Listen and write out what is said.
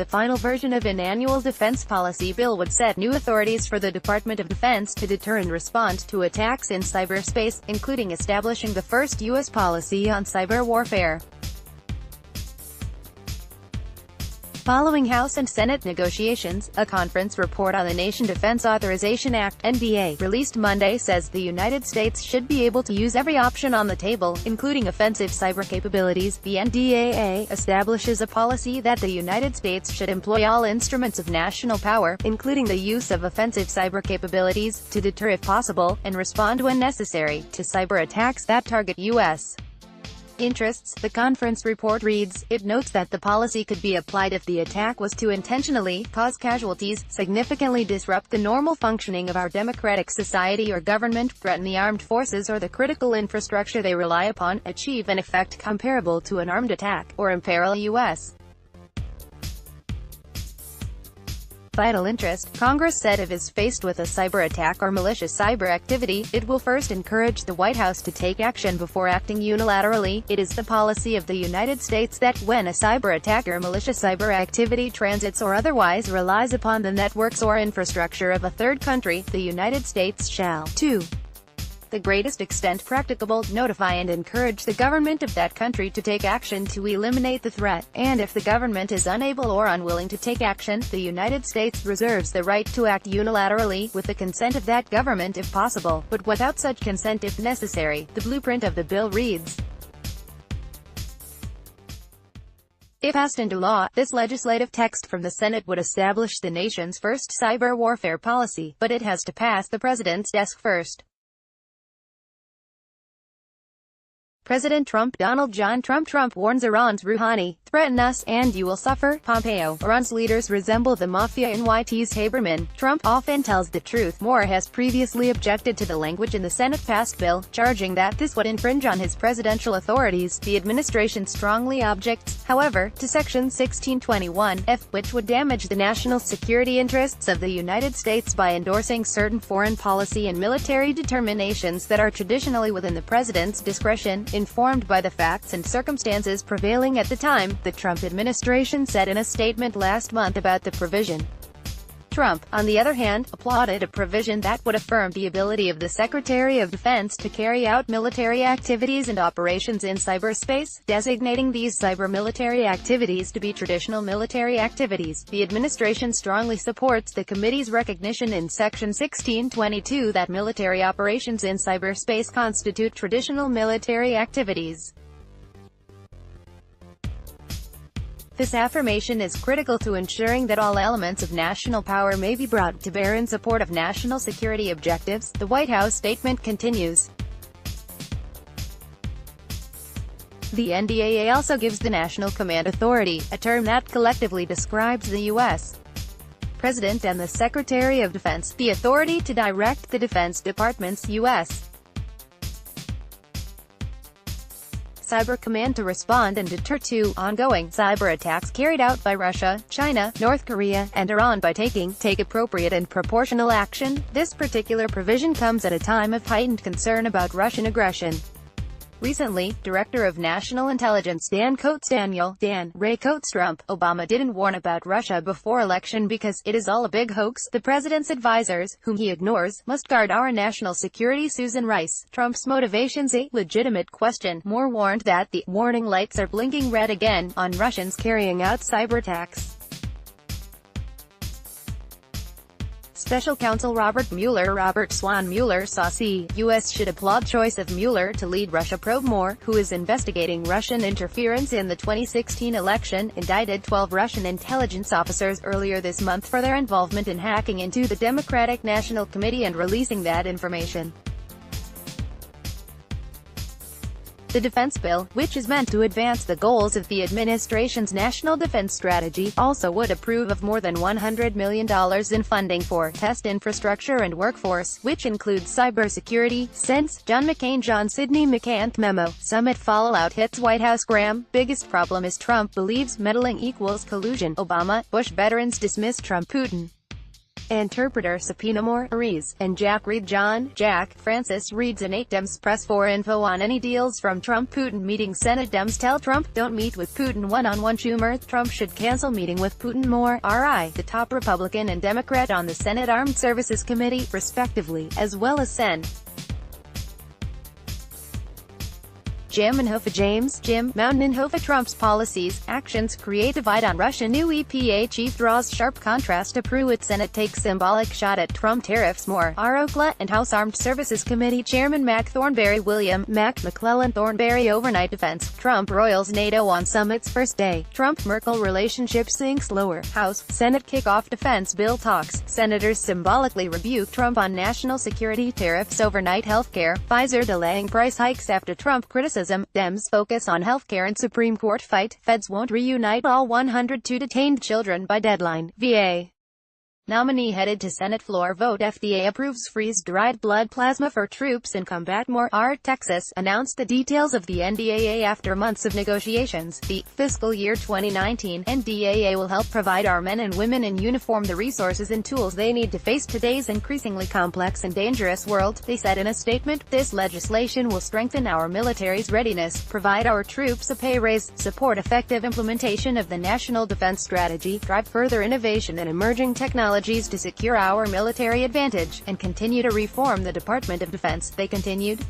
the final version of an annual defense policy bill would set new authorities for the Department of Defense to deter and respond to attacks in cyberspace, including establishing the first U.S. policy on cyber warfare. Following House and Senate negotiations, a conference report on the Nation Defense Authorization Act (NDAA) released Monday says the United States should be able to use every option on the table, including offensive cyber capabilities. The NDAA establishes a policy that the United States should employ all instruments of national power, including the use of offensive cyber capabilities, to deter if possible, and respond when necessary, to cyber attacks that target U.S. interests. The conference report reads, it notes that the policy could be applied if the attack was to intentionally cause casualties, significantly disrupt the normal functioning of our democratic society or government, threaten the armed forces or the critical infrastructure they rely upon, achieve an effect comparable to an armed attack, or imperil U.S. vital interest. Congress said if is faced with a cyber attack or malicious cyber activity, it will first encourage the White House to take action before acting unilaterally. It is the policy of the United States that when a cyber attack or malicious cyber activity transits or otherwise relies upon the networks or infrastructure of a third country, the United States shall, to the greatest extent practicable, notify and encourage the government of that country to take action to eliminate the threat, and if the government is unable or unwilling to take action, the United States reserves the right to act unilaterally, with the consent of that government if possible, but without such consent if necessary. The blueprint of the bill reads, if passed into law, this legislative text from the Senate would establish the nation's first cyber warfare policy, but it has to pass the president's desk first. President Trump. Donald John Trump warns Iran's Rouhani, threaten us, and you will suffer. Pompeo. Iran's leaders resemble the mafia in YT's Haberman. Trump often tells the truth. Moore has previously objected to the language in the Senate-passed bill, charging that this would infringe on his presidential authorities. The administration strongly objects, however, to Section 1621(f), which would damage the national security interests of the United States by endorsing certain foreign policy and military determinations that are traditionally within the president's discretion, informed by the facts and circumstances prevailing at the time, the Trump administration said in a statement last month about the provision. Trump, on the other hand, applauded a provision that would affirm the ability of the Secretary of Defense to carry out military activities and operations in cyberspace, designating these cyber military activities to be traditional military activities. The administration strongly supports the committee's recognition in Section 1622 that military operations in cyberspace constitute traditional military activities. This affirmation is critical to ensuring that all elements of national power may be brought to bear in support of national security objectives, the White House statement continues. The NDAA also gives the National Command Authority, a term that collectively describes the U.S. President and the Secretary of Defense, the authority to direct the Defense Department's U.S. Cyber Command to respond and deter to ongoing cyber attacks carried out by Russia, China, North Korea, and Iran by take appropriate and proportional action. This particular provision comes at a time of heightened concern about Russian aggression. Recently, Director of National Intelligence Dan Ray Coates Trump, Obama didn't warn about Russia before election because it is all a big hoax. The president's advisors, whom he ignores, must guard our national security. Susan Rice. Trump's motivations a legitimate question. Moore warned that the warning lights are blinking red again on Russians carrying out cyber attacks. Special Counsel Robert Swan Mueller saw U.S. should applaud choice of Mueller to lead Russia probe. Moore, who is investigating Russian interference in the 2016 election, indicted 12 Russian intelligence officers earlier this month for their involvement in hacking into the Democratic National Committee and releasing that information. The defense bill, which is meant to advance the goals of the administration's national defense strategy, also would approve of more than $100 million in funding for test infrastructure and workforce, which includes cybersecurity. Since John Sidney McCann memo, summit fallout hits White House. Graham, biggest problem is Trump believes meddling equals collusion. Obama, Bush veterans dismiss Trump. Putin. Interpreter subpoena Maurice and Jack Reed. John Jack Francis Reed's and 8 Dems press for info on any deals from Trump-Putin meeting. Senate Dems tell Trump, don't meet with Putin one-on-one. Schumer, Trump should cancel meeting with Putin. More, RI, the top Republican and Democrat on the Senate Armed Services Committee, respectively, as well as Sen. Jim Mountainhofer. Trump's policies, actions create divide on Russia. New EPA chief draws sharp contrast to Pruitt. Senate takes symbolic shot at Trump tariffs. More, Oakla and House Armed Services Committee Chairman Mac Thornberry. William Mac McClellan Thornberry. Overnight defense. Trump roils NATO on summit's first day. Trump-Merkel relationship sinks lower. House, Senate kick-off defense bill talks. Senators symbolically rebuke Trump on national security. Tariffs overnight. Healthcare. Pfizer delaying price hikes after Trump criticism. Dems focus on healthcare and Supreme Court fight. Feds won't reunite all 102 detained children by deadline. VA nominee headed to Senate floor. Vote. FDA approves freeze-dried blood plasma for troops in combat. More, Texas announced the details of the NDAA after months of negotiations. The fiscal year 2019 NDAA will help provide our men and women in uniform the resources and tools they need to face today's increasingly complex and dangerous world, they said in a statement. This legislation will strengthen our military's readiness, provide our troops a pay raise, support effective implementation of the National Defense Strategy, drive further innovation and emerging technologies to secure our military advantage, and continue to reform the Department of Defense, they continued.